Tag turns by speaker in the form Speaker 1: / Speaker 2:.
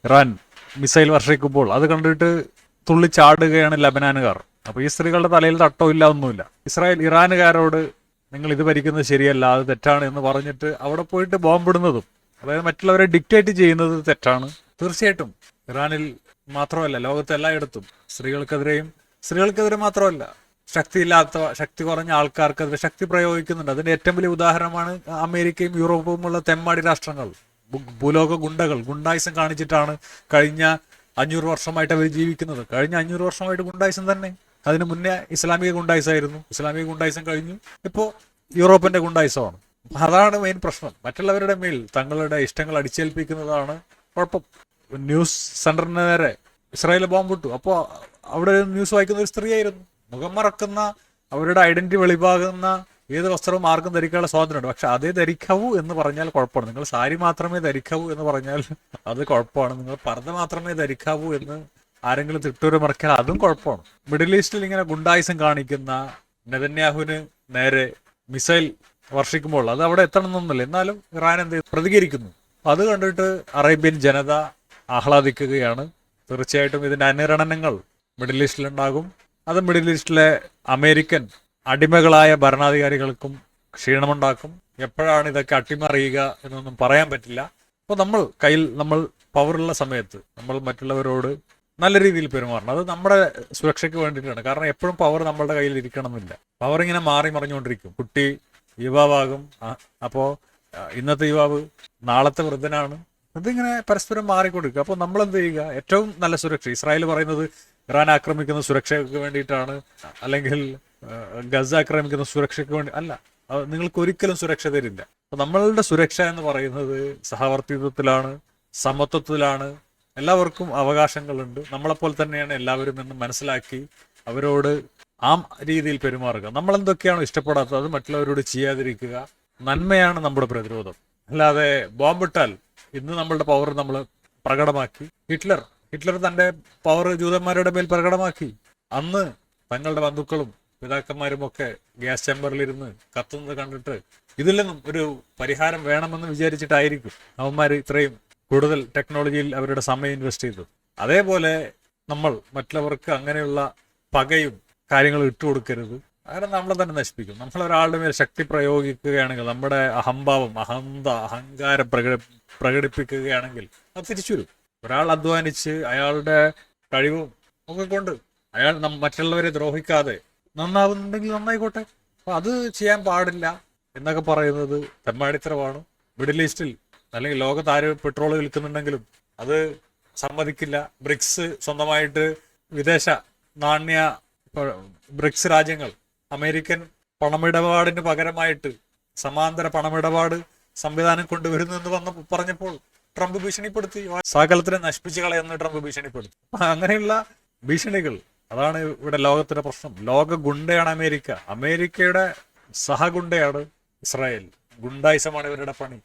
Speaker 1: Iran missile വർഷിക്കുമ്പോൾ അത് കണ്ടിട്ട് തുള്ളിച്ചാടുകയാണ് ലബനാനുകാർ. അപ്പോൾ ഈ സ്ത്രീകളുടെ തലയിൽ തട്ടമില്ല, ഒന്നുമില്ല. ഇറാനുകാരോട് നിങ്ങൾ ഇത് ഭരിക്കുന്നത് ശരിയല്ല, അത് തെറ്റാണ് എന്ന് പറഞ്ഞിട്ട് അവിടെ പോയിട്ട് ബോംബിടുന്നതും, അതായത് മറ്റുള്ളവരെ ഡിക്റ്റേറ്റ് ചെയ്യുന്നത് തെറ്റാണ്. തീർച്ചയായിട്ടും ഇറാനിൽ മാത്രമല്ല, ലോകത്തെ എല്ലായിടത്തും സ്ത്രീകൾക്കെതിരെ മാത്രമല്ല, ശക്തി കുറഞ്ഞ ആൾക്കാർക്കെതിരെ ശക്തി പ്രയോഗിക്കുന്നുണ്ട്. അതിന്റെ ഏറ്റവും വലിയ ഉദാഹരണമാണ് അമേരിക്കയും യൂറോപ്പുമുള്ള തെമ്മാടി രാഷ്ട്രങ്ങൾ. ഭൂലോക ഗുണ്ടായിസം കാണിച്ചിട്ടാണ് കഴിഞ്ഞ 500 വർഷമായിട്ട് അവർ ജീവിക്കുന്നത്. കഴിഞ്ഞ 500 വർഷമായിട്ട് ഗുണ്ടായിസം തന്നെ. അതിന് മുന്നേ ഇസ്ലാമിക ഗുണ്ടായിസമായിരുന്നു. ഇസ്ലാമിക ഗുണ്ടായിസം കഴിഞ്ഞു, ഇപ്പോൾ യൂറോപ്പിന്റെ ഗുണ്ടായിസമാണ്. അതാണ് മെയിൻ പ്രശ്നം. മറ്റുള്ളവരുടെ മേൽ തങ്ങളുടെ ഇഷ്ടങ്ങൾ അടിച്ചേൽപ്പിക്കുന്നതാണ് കുഴപ്പം. ന്യൂസ് സെന്ററിന് നേരെ ഇസ്രായേൽ ബോംബിട്ടു. അപ്പോൾ അവിടെ ന്യൂസ് വായിക്കുന്ന ഒരു സ്ത്രീയായിരുന്നു. മുഖം മറക്കുന്ന, അവരുടെ ഐഡന്റിറ്റി വെളിവാകുന്ന ഏത് വസ്ത്രവും ആർക്കും ധരിക്കാനുള്ള സ്വാതന്ത്ര്യമുണ്ട്. പക്ഷെ അതേ ധരിക്കാവൂ എന്ന് പറഞ്ഞാൽ കുഴപ്പമാണ്. നിങ്ങൾ സാരി മാത്രമേ ധരിക്കാവൂ എന്ന് പറഞ്ഞാൽ അത് കുഴപ്പമാണ്. നിങ്ങൾ പർദ്ദ മാത്രമേ ധരിക്കാവൂ എന്ന് ആരെങ്കിലും തിട്ടൂരമറക്കിയാൽ അതും കുഴപ്പമാണ്. മിഡിൽ ഈസ്റ്റിൽ ഇങ്ങനെ ഗുണ്ടായിസം കാണിക്കുന്ന നെതന്യാഹുവിന് നേരെ മിസൈൽ വർഷിക്കുമ്പോൾ അത് അവിടെ എത്തണമെന്നൊന്നുമില്ല. എന്നാലും ഇറാൻ എന്ത് പ്രതികരിക്കുന്നു. അത് കണ്ടിട്ട് അറേബ്യൻ ജനത ആഹ്ലാദിക്കുകയാണ്. തീർച്ചയായിട്ടും ഇതിന്റെ അനുരണനങ്ങൾ മിഡിൽ ഈസ്റ്റിലുണ്ടാകും. അത് മിഡിൽ ഈസ്റ്റിലെ അമേരിക്കൻ അടിമകളായ ഭരണാധികാരികൾക്കും ക്ഷീണമുണ്ടാക്കും. എപ്പോഴാണ് ഇതൊക്കെ അട്ടിമറിയുക എന്നൊന്നും പറയാൻ പറ്റില്ല. അപ്പോൾ നമ്മൾ പവറുള്ള സമയത്ത് നമ്മൾ മറ്റുള്ളവരോട് നല്ല രീതിയിൽ പെരുമാറണം. അത് നമ്മുടെ സുരക്ഷയ്ക്ക് വേണ്ടിയിട്ടാണ്. കാരണം എപ്പോഴും പവർ നമ്മളുടെ കയ്യിൽ ഇരിക്കണമെന്നില്ല. പവർ ഇങ്ങനെ മാറി മറിഞ്ഞുകൊണ്ടിരിക്കും. കുട്ടി യുവാവാകും, അപ്പോൾ ഇന്നത്തെ യുവാവ് നാളത്തെ വൃദ്ധനാണ്. ഇതിങ്ങനെ പരസ്പരം മാറിക്കൊണ്ടിരിക്കും. അപ്പോൾ നമ്മൾ എന്ത് ചെയ്യുക? ഏറ്റവും നല്ല സുരക്ഷ, ഇസ്രായേൽ പറയുന്നത് ഇറാൻ ആക്രമിക്കുന്ന സുരക്ഷയ്ക്ക് വേണ്ടിയിട്ടാണ്, അല്ലെങ്കിൽ ഗസ ആക്രമിക്കുന്ന സുരക്ഷയ്ക്ക് വേണ്ടി അല്ല. നിങ്ങൾക്ക് ഒരിക്കലും സുരക്ഷ തരില്ല. അപ്പൊ നമ്മളുടെ സുരക്ഷ എന്ന് പറയുന്നത് സഹവർത്തിത്വത്തിലാണ്, സമത്വത്തിലാണ്. എല്ലാവർക്കും അവകാശങ്ങളുണ്ട്, നമ്മളെപ്പോലെ തന്നെയാണ് എല്ലാവരും എന്ന് മനസ്സിലാക്കി അവരോട് ആ രീതിയിൽ പെരുമാറുക. നമ്മൾ എന്തൊക്കെയാണോ ഇഷ്ടപ്പെടാത്തത് അത് മറ്റുള്ളവരോട് ചെയ്യാതിരിക്കുക. നന്മയാണ് നമ്മുടെ പ്രതിരോധം. അല്ലാതെ ബോംബിട്ടാൽ ഇന്ന് നമ്മളുടെ പവർ നമ്മൾ പ്രകടമാക്കി. ഹിറ്റ്ലർ തന്റെ പവർ ജൂതന്മാരുടെ മേൽ പ്രകടമാക്കി. അന്ന് തങ്ങളുടെ ബന്ധുക്കളും പിതാക്കന്മാരും ഒക്കെ ഗ്യാസ് ചേമ്പറിലിരുന്ന് കത്തുന്നത് കണ്ടിട്ട് ഇതിൽ നിന്നും ഒരു പരിഹാരം വേണമെന്ന് വിചാരിച്ചിട്ടായിരിക്കും അവന്മാർ ഇത്രയും കൂടുതൽ ടെക്നോളജിയിൽ അവരുടെ സമയം ഇൻവെസ്റ്റ് ചെയ്തത്. അതേപോലെ നമ്മൾ മറ്റുള്ളവർക്ക് അങ്ങനെയുള്ള പകയും കാര്യങ്ങളും ഇട്ടുകൊടുക്കരുത്. അങ്ങനെ നമ്മളെ തന്നെ നശിപ്പിക്കും. നമ്മൾ ഒരാളുടെ മേൽ ശക്തി പ്രയോഗിക്കുകയാണെങ്കിൽ, നമ്മുടെ അഹങ്കാരം പ്രകടിപ്പിക്കുകയാണെങ്കിൽ അത് തിരിച്ചു വരും. ഒരാൾ അധ്വാനിച്ച് അയാളുടെ കഴിവും ഒക്കെ കൊണ്ട് അയാൾ മറ്റുള്ളവരെ ദ്രോഹിക്കാതെ നന്നാവുന്നുണ്ടെങ്കിൽ നന്നായിക്കോട്ടെ. അപ്പൊ അത് ചെയ്യാൻ പാടില്ല എന്നൊക്കെ പറയുന്നത് തെമ്മാടിത്തരമാണ്. മിഡിൽ ഈസ്റ്റിൽ അല്ലെങ്കിൽ ലോകത്ത് ആര് പെട്രോൾ വിൽക്കുന്നുണ്ടെങ്കിലും അത് സമ്മതിക്കില്ല. ബ്രിക്സ് സ്വന്തമായിട്ട് വിദേശ നാണ്യ ബ്രിക്സ് രാജ്യങ്ങൾ അമേരിക്കൻ പണമിടപാടിന് പകരമായിട്ട് സമാന്തര പണമിടപാട് സംവിധാനം കൊണ്ടുവരുന്നു എന്ന് പറഞ്ഞപ്പോൾ ട്രംപ് ഭീഷണിപ്പെടുത്തി. സകലത്തിനെ നശിപ്പിച്ച് കളയെന്ന് ട്രംപ് ഭീഷണിപ്പെടുത്തി. അങ്ങനെയുള്ള ഭീഷണികൾ, അതാണ് ഇവിടെ ലോകത്തിന്റെ പ്രശ്നം. ലോക ഗുണ്ടയാണ് അമേരിക്ക. അമേരിക്കയുടെ സഹഗുണ്ടയാണ് ഇസ്രായേൽ. ഗുണ്ടായിസമാണ് ഇവരുടെ പണി.